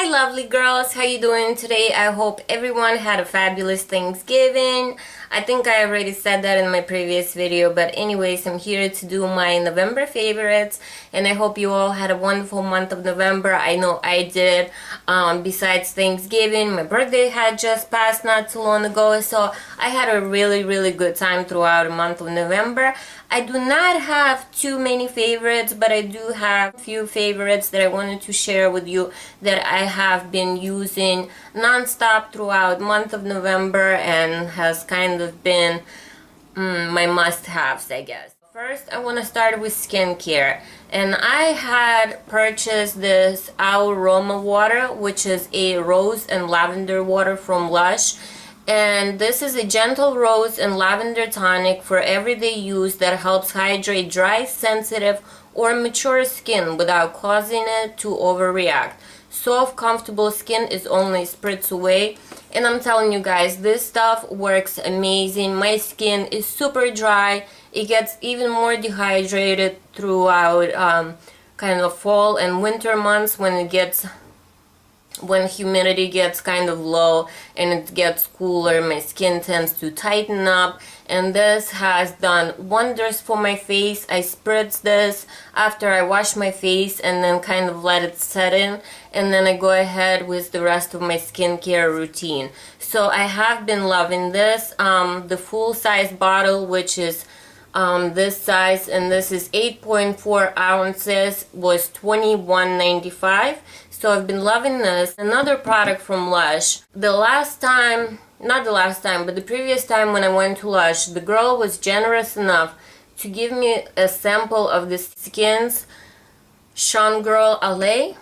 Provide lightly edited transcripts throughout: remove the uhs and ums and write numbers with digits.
Hi lovely girls, how you doing today? I hope everyone had a fabulous Thanksgiving. I think I already said that in my previous video, but anyways, I'm here to do my November favorites, and I hope you all had a wonderful month of November. I know I did. Besides Thanksgiving, my birthday had just passed not too long ago, so I had a really good time throughout the month of November. I do not have too many favorites, but I do have a few favorites that I wanted to share with you that I have been using non-stop throughout month of November and has kind of been my must-haves, I guess. First, I want to start with skincare, and I had purchased this Aroma water, which is a rose and lavender water from Lush. And this is a gentle rose and lavender tonic for everyday use that helps hydrate dry, sensitive, or mature skin without causing it to overreact. Soft, comfortable skin is only spritz away, and I'm telling you guys, this stuff works amazing. My skin is super dry. It gets even more dehydrated throughout kind of fall and winter months when humidity gets kind of low and it gets cooler. My skin tends to tighten up, and this has done wonders for my face. I spritz this after I wash my face and then kind of let it set in, and then I go ahead with the rest of my skincare routine. So I have been loving this. The full size bottle, which is this size, and this is 8.4 ounces, was $21.95. So I've been loving this. Another product from Lush. Not the last time, but the previous time when I went to Lush, the girl was generous enough to give me a sample of the Skins Shangirl Alley.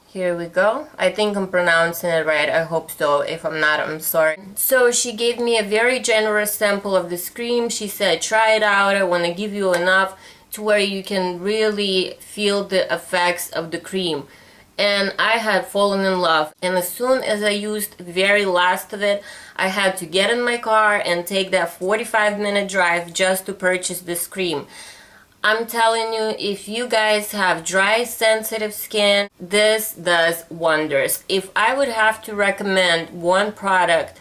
Here we go. I think I'm pronouncing it right. I hope so. If I'm not, I'm sorry. So she gave me a very generous sample of this cream. She said, try it out. I want to give you enough to where you can really feel the effects of the cream. And I had fallen in love, and as soon as I used the very last of it, I had to get in my car and take that 45-minute drive just to purchase this cream. I'm telling you, if you guys have dry, sensitive skin, this does wonders. If I would have to recommend one product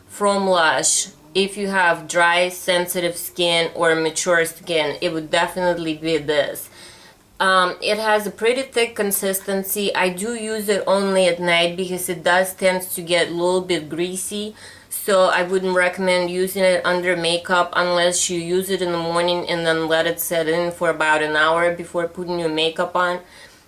from Lush, if you have dry, sensitive skin or mature skin, it would definitely be this. It has a pretty thick consistency. I do use it only at night because it does tend to get a little bit greasy. So I wouldn't recommend using it under makeup unless you use it in the morning and then let it set in for about an hour before putting your makeup on.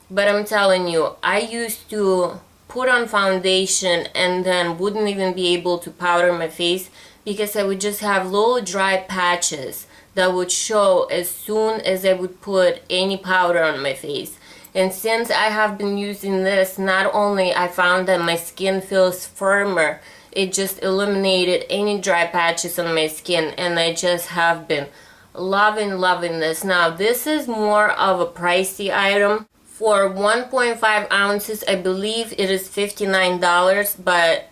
But I'm telling you, I used to put on foundation and then wouldn't even be able to powder my face because I would just have little dry patches that would show as soon as I would put any powder on my face. And since I have been using this, not only I found that my skin feels firmer, it just eliminated any dry patches on my skin, and I just have been loving this. Now this is more of a pricey item. For 1.5 ounces, I believe it is $59, but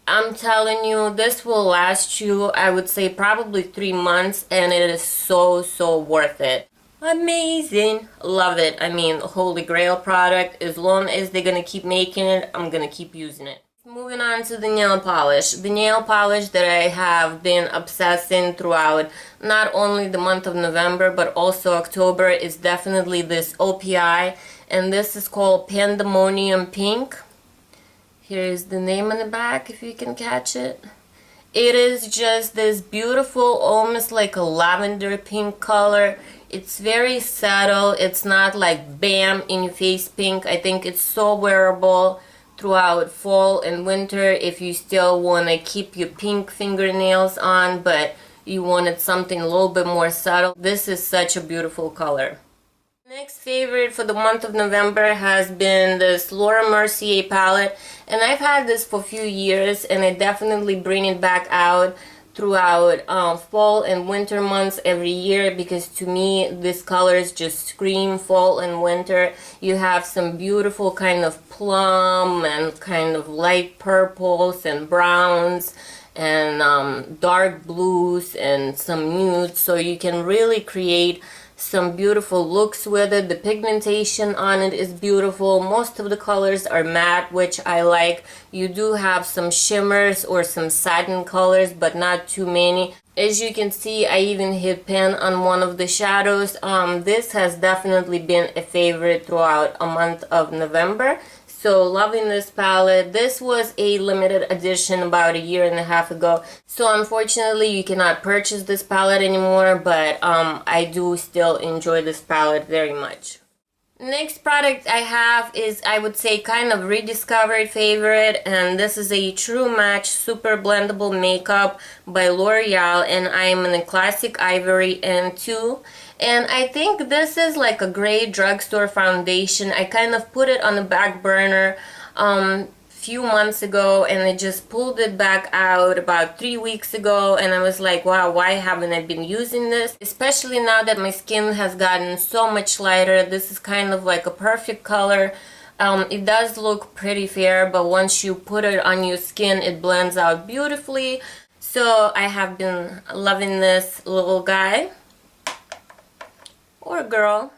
I'm telling you, this will last you, I would say, probably 3 months, and it is so worth it. Amazing. Love it. I mean, holy grail product. As long as they're gonna keep making it, I'm gonna keep using it. Moving on to the nail polish. The nail polish that I have been obsessing throughout not only the month of November but also October is definitely this OPI, and this is called Pandemonium Pink. Here's the name on the back if you can catch it. It is just this beautiful, almost like a lavender pink color. It's very subtle. It's not like bam in your face pink. I think it's so wearable throughout fall and winter if you still want to keep your pink fingernails on but you wanted something a little bit more subtle. This is such a beautiful color. Next favorite for the month of November has been this Laura Mercier palette, and I've had this for a few years and I definitely bring it back out throughout fall and winter months every year because to me these colors just scream fall and winter. You have some beautiful kind of plum and kind of light purples and browns and dark blues and some nudes, so you can really create some beautiful looks with it. The pigmentation on it is beautiful. Most of the colors are matte, which I like. You do have some shimmers or some satin colors, but not too many. As you can see, I even hit pan on one of the shadows. This has definitely been a favorite throughout a month of November. So loving this palette. This was a limited edition about a year and a half ago. So unfortunately you cannot purchase this palette anymore, but I do still enjoy this palette very much. Next product I have is, I would say, kind of rediscovered favorite, and this is a True Match Super Blendable Makeup by L'Oreal, and I am in a Classic Ivory N2. And I think this is like a great drugstore foundation. I kind of put it on the back burner few months ago, and I just pulled it back out about 3 weeks ago, and I was like, wow, why haven't I been using this? Especially now that my skin has gotten so much lighter. This is kind of like a perfect color. It does look pretty fair, but once you put it on your skin, it blends out beautifully. So I have been loving this little guy or girl.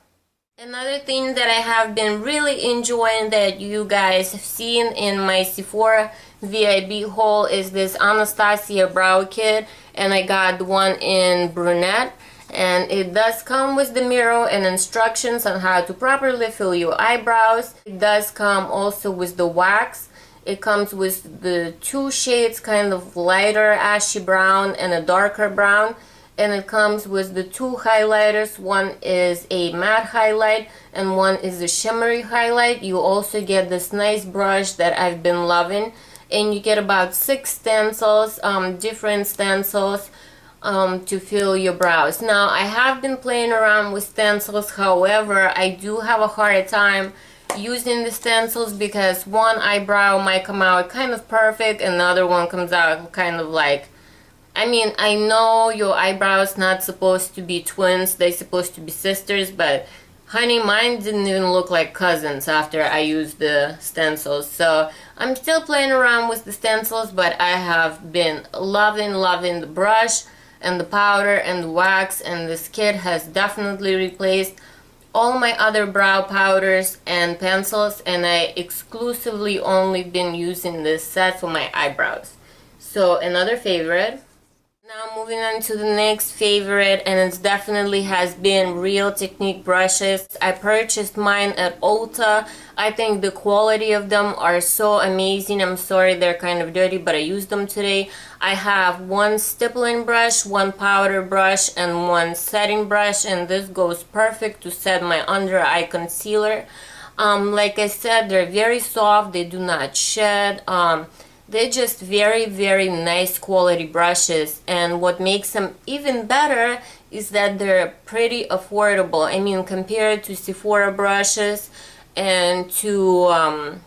Another thing that I have been really enjoying that you guys have seen in my Sephora VIB haul is this Anastasia brow kit, and I got one in brunette, and it does come with the mirror and instructions on how to properly fill your eyebrows. It does come also with the wax. It comes with the two shades, kind of lighter ashy brown and a darker brown. And it comes with the two highlighters. One is a matte highlight and one is a shimmery highlight. You also get this nice brush that I've been loving, and you get about 6 stencils, different stencils to fill your brows. Now I have been playing around with stencils, however I do have a hard time using the stencils because one eyebrow might come out kind of perfect and the other one comes out kind of like, I mean, I know your eyebrows not supposed to be twins, they're supposed to be sisters, but honey, mine didn't even look like cousins after I used the stencils. So I'm still playing around with the stencils, but I have been loving the brush and the powder and the wax, and this kit has definitely replaced all my other brow powders and pencils, and I exclusively only been using this set for my eyebrows. So another favorite. Now moving on to the next favorite, and it definitely has been Real Technique brushes. I purchased mine at Ulta. I think the quality of them are so amazing. I'm sorry they're kind of dirty, but I used them today. I have one stippling brush, one powder brush, and one setting brush, and this goes perfect to set my under eye concealer. Like I said, they're very soft, they do not shed. They're just very nice quality brushes, and what makes them even better is that they're pretty affordable. I mean, compared to Sephora brushes and to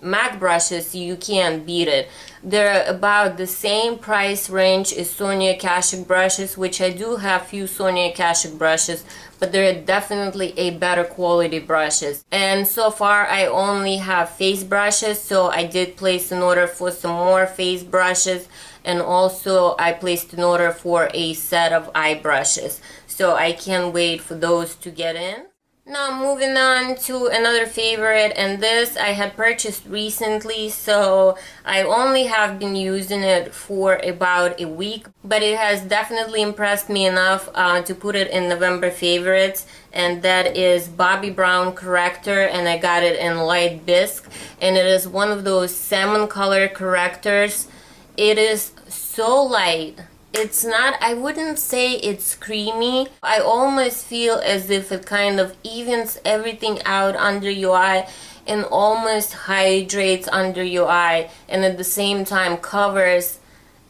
MAC brushes, you can't beat it. They're about the same price range as Sonia Kashuk brushes, which I do have few Sonia Kashuk brushes, but they're definitely a better quality brushes. And so far I only have face brushes, so I did place an order for some more face brushes, and also I placed an order for a set of eye brushes, so I can't wait for those to get in. Now moving on to another favorite, and this I had purchased recently, so I only have been using it for about a week, but it has definitely impressed me enough to put it in November favorites, and that is Bobbi Brown Corrector, and I got it in light bisque, and it is one of those salmon color correctors. It is so light. It's not, I wouldn't say it's creamy. I almost feel as if it kind of evens everything out under your eye and almost hydrates under your eye, and at the same time covers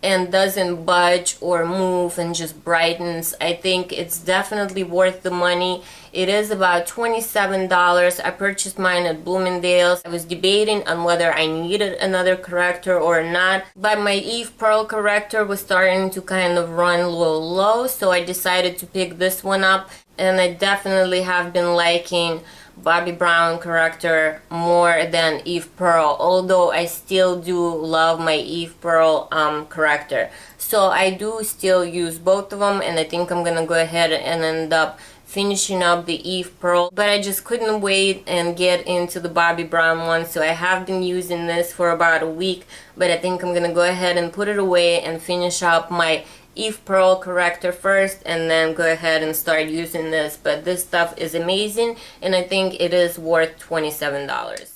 and doesn't budge or move and just brightens. I think it's definitely worth the money. It is about $27. I purchased mine at Bloomingdale's. I was debating on whether I needed another corrector or not, but my Eve Pearl corrector was starting to kind of run a little low, so I decided to pick this one up, and I definitely have been liking Bobbi Brown Corrector more than Eve Pearl, although I still do love my Eve Pearl corrector. So I do still use both of them, and I think I'm gonna go ahead and end up finishing up the Eve Pearl, but I just couldn't wait and get into the Bobbi Brown one, so I have been using this for about a week, but I think I'm gonna go ahead and put it away and finish up my Eve Pearl corrector first, and then go ahead and start using this. But this stuff is amazing, and I think it is worth $27.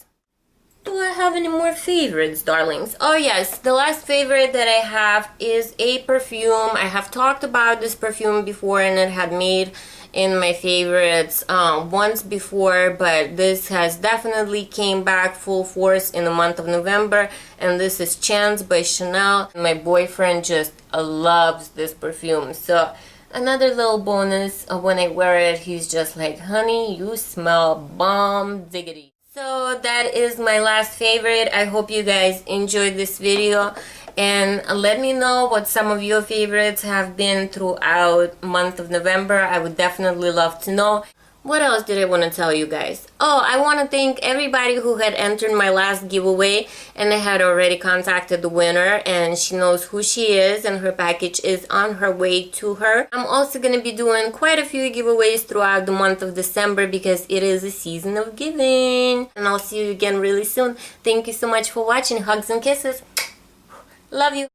Do I have any more favorites, darlings? Oh yes, the last favorite that I have is a perfume. I have talked about this perfume before, and it had made in my favorites once before, but this has definitely came back full force in the month of November, and this is Chance by Chanel. My boyfriend just loves this perfume, so another little bonus when I wear it, he's just like, honey, you smell bomb diggity. So that is my last favorite. I hope you guys enjoyed this video, and let me know what some of your favorites have been throughout month of November. I would definitely love to know. What else did I want to tell you guys? Oh, I want to thank everybody who had entered my last giveaway, and I had already contacted the winner, and she knows who she is, and her package is on her way to her. I'm also going to be doing quite a few giveaways throughout the month of December because it is a season of giving. And I'll see you again really soon. Thank you so much for watching. Hugs and kisses. Love you.